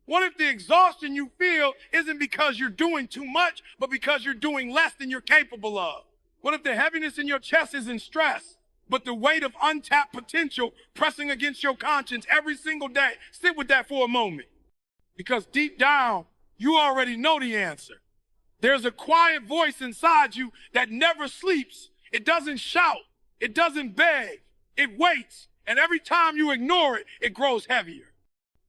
What if the exhaustion you feel isn't because you're doing too much, but because you're doing less than you're capable of? What if the heaviness in your chest isn't stress, but the weight of untapped potential pressing against your conscience every single day? Sit with that for a moment. Because deep down, you already know the answer. There's a quiet voice inside you that never sleeps. It doesn't shout. It doesn't beg. It waits. And every time you ignore it, it grows heavier.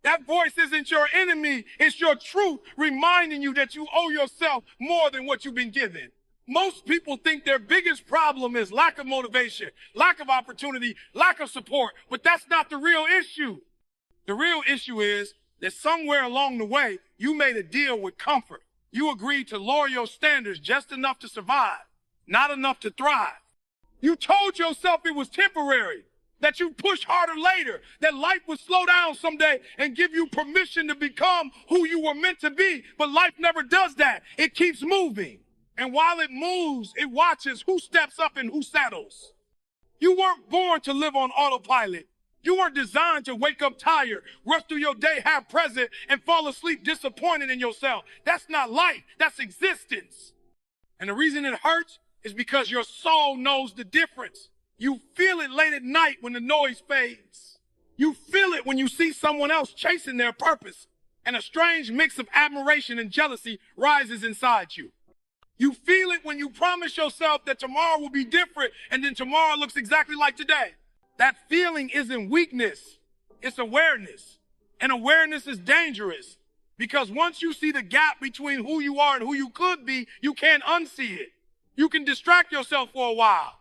That voice isn't your enemy. It's your truth reminding you that you owe yourself more than what you've been given. Most people think their biggest problem is lack of motivation, lack of opportunity, lack of support, but that's not the real issue. The real issue is that somewhere along the way, you made a deal with comfort. You agreed to lower your standards just enough to survive, not enough to thrive. You told yourself it was temporary, that you'd push harder later, that life would slow down someday and give you permission to become who you were meant to be. But life never does that. It keeps moving. And while it moves, it watches who steps up and who settles. You weren't born to live on autopilot. You weren't designed to wake up tired, rush through your day half present, and fall asleep disappointed in yourself. That's not life. That's existence. And the reason it hurts is because your soul knows the difference. You feel it late at night when the noise fades. You feel it when you see someone else chasing their purpose, and a strange mix of admiration and jealousy rises inside you. You feel it when you promise yourself that tomorrow will be different, and then tomorrow looks exactly like today. That feeling isn't weakness, it's awareness. And awareness is dangerous, because once you see the gap between who you are and who you could be, you can't unsee it. You can distract yourself for a while.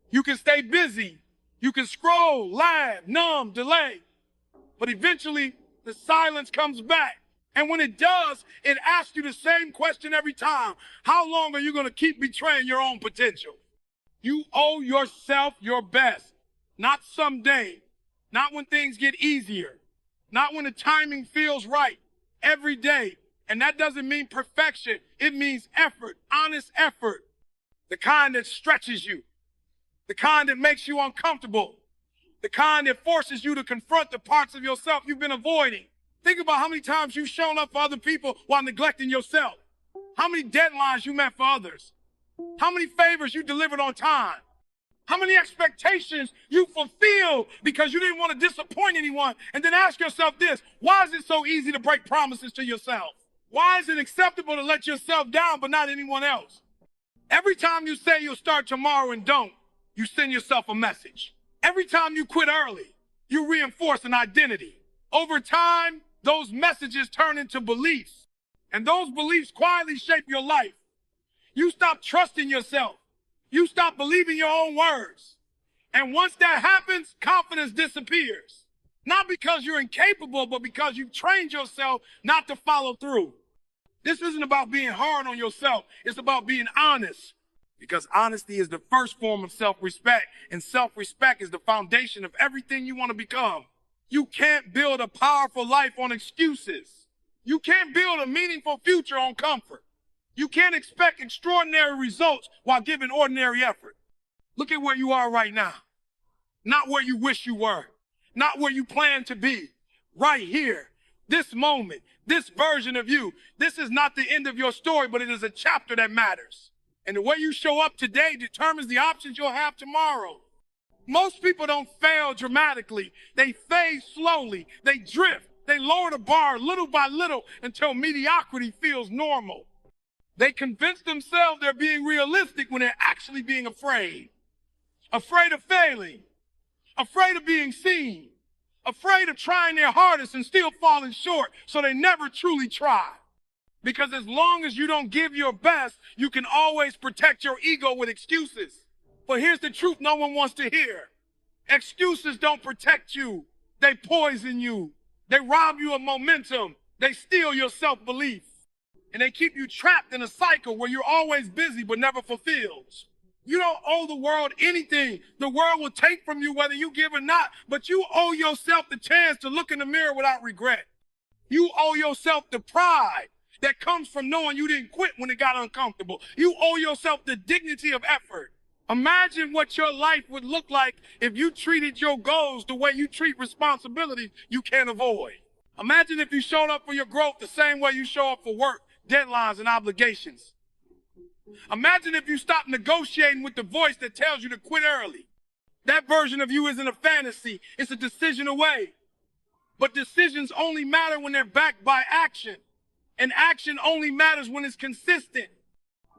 You can stay busy. You can scroll, laugh, numb, delay. But eventually, the silence comes back. And when it does, it asks you the same question every time. How long are you going to keep betraying your own potential? You owe yourself your best. Not someday. Not when things get easier. Not when the timing feels right. Every day. And that doesn't mean perfection. It means effort, honest effort. The kind that stretches you. The kind that makes you uncomfortable. The kind that forces you to confront the parts of yourself you've been avoiding. Think about how many times you've shown up for other people while neglecting yourself. How many deadlines you met for others. How many favors you delivered on time. How many expectations you fulfilled because you didn't want to disappoint anyone. And then ask yourself this, why is it so easy to break promises to yourself? Why is it acceptable to let yourself down but not anyone else? Every time you say you'll start tomorrow and don't, you send yourself a message. Every time you quit early, you reinforce an identity. Over time, those messages turn into beliefs, and those beliefs quietly shape your life. You stop trusting yourself. You stop believing your own words. And once that happens, confidence disappears. Not because you're incapable, but because you've trained yourself not to follow through. This isn't about being hard on yourself. It's about being honest. Because honesty is the first form of self-respect, and self-respect is the foundation of everything you want to become. You can't build a powerful life on excuses. You can't build a meaningful future on comfort. You can't expect extraordinary results while giving ordinary effort. Look at where you are right now. Not where you wish you were. Not where you plan to be. Right here. This moment. This version of you. This is not the end of your story, but it is a chapter that matters. And the way you show up today determines the options you'll have tomorrow. Most people don't fail dramatically. They fade slowly. They drift. They lower the bar little by little until mediocrity feels normal. They convince themselves they're being realistic when they're actually being afraid. Afraid of failing. Afraid of being seen. Afraid of trying their hardest and still falling short, so they never truly try. Because as long as you don't give your best, you can always protect your ego with excuses. But here's the truth no one wants to hear. Excuses don't protect you. They poison you. They rob you of momentum. They steal your self-belief. And they keep you trapped in a cycle where you're always busy but never fulfilled. You don't owe the world anything. The world will take from you whether you give or not, but you owe yourself the chance to look in the mirror without regret. You owe yourself the pride that comes from knowing you didn't quit when it got uncomfortable. You owe yourself the dignity of effort. Imagine what your life would look like if you treated your goals the way you treat responsibilities you can't avoid. Imagine if you showed up for your growth the same way you show up for work, deadlines, and obligations. Imagine if you stopped negotiating with the voice that tells you to quit early. That version of you isn't a fantasy, it's a decision away. But decisions only matter when they're backed by action. And action only matters when it's consistent.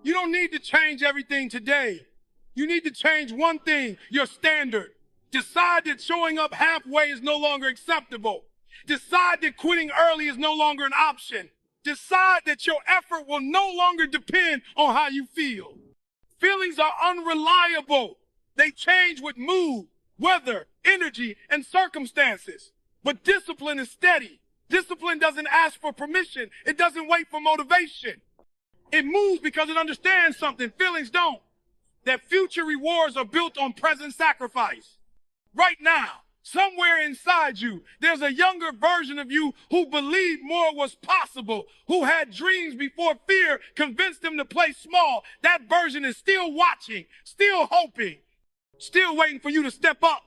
You don't need to change everything today. You need to change one thing, your standard. Decide that showing up halfway is no longer acceptable. Decide that quitting early is no longer an option. Decide that your effort will no longer depend on how you feel. Feelings are unreliable. They change with mood, weather, energy, and circumstances. But discipline is steady. Discipline doesn't ask for permission. It doesn't wait for motivation. It moves because it understands something feelings don't. That future rewards are built on present sacrifice. Right now, somewhere inside you, there's a younger version of you who believed more was possible, who had dreams before fear convinced them to play small. That version is still watching, still hoping, still waiting for you to step up.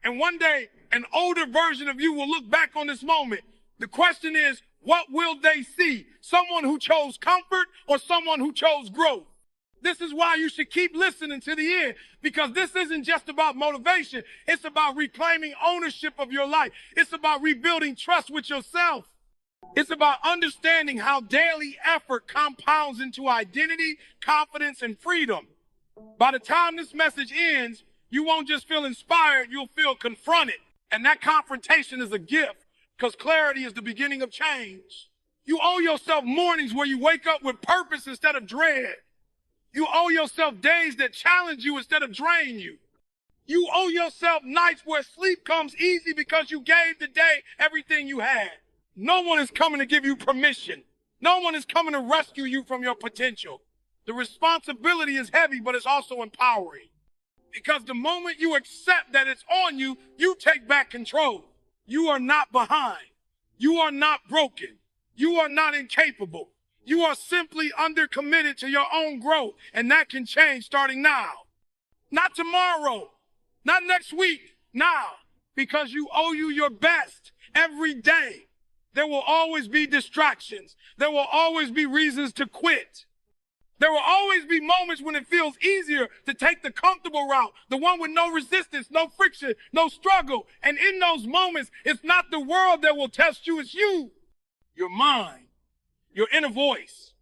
And one day, an older version of you will look back on this moment. The question is, what will they see? Someone who chose comfort or someone who chose growth? This is why you should keep listening to the end, because this isn't just about motivation. It's about reclaiming ownership of your life. It's about rebuilding trust with yourself. It's about understanding how daily effort compounds into identity, confidence, and freedom. By the time this message ends, you won't just feel inspired, you'll feel confronted. And that confrontation is a gift, because clarity is the beginning of change. You owe yourself mornings where you wake up with purpose instead of dread. You owe yourself days that challenge you instead of drain you. You owe yourself nights where sleep comes easy because you gave the day everything you had. No one is coming to give you permission. No one is coming to rescue you from your potential. The responsibility is heavy, but it's also empowering. Because the moment you accept that it's on you, you take back control. You are not behind. You are not broken. You are not incapable. You are simply undercommitted to your own growth, and that can change starting now. Not tomorrow, not next week, now, because you owe you your best every day. There will always be distractions. There will always be reasons to quit. There will always be moments when it feels easier to take the comfortable route, the one with no resistance, no friction, no struggle. And in those moments, it's not the world that will test you, it's you, your mind, your inner voice,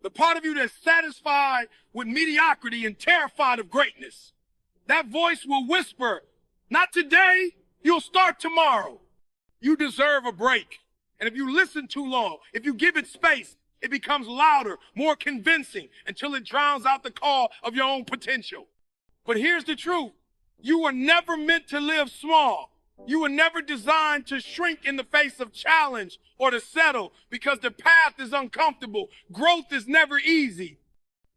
the part of you that's satisfied with mediocrity and terrified of greatness. That voice will whisper, not today, you'll start tomorrow. You deserve a break. And if you listen too long, if you give it space, it becomes louder, more convincing, until it drowns out the call of your own potential. But here's the truth. You were never meant to live small. You were never designed to shrink in the face of challenge or to settle, because the path is uncomfortable. Growth is never easy.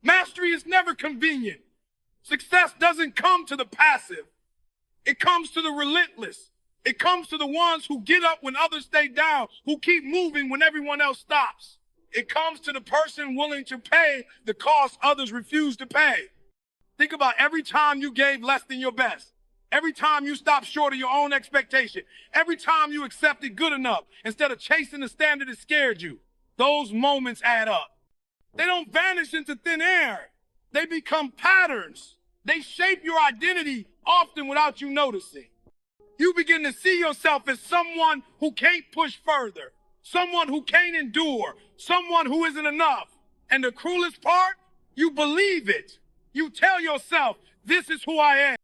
Mastery is never convenient. Success doesn't come to the passive. It comes to the relentless. It comes to the ones who get up when others stay down, who keep moving when everyone else stops. It comes to the person willing to pay the cost others refuse to pay. Think about every time you gave less than your best. Every time you stopped short of your own expectation. Every time you accepted good enough instead of chasing the standard that scared you. Those moments add up. They don't vanish into thin air. They become patterns. They shape your identity often without you noticing. You begin to see yourself as someone who can't push further. Someone who can't endure, someone who isn't enough. And the cruelest part, you believe it. You tell yourself, this is who I am.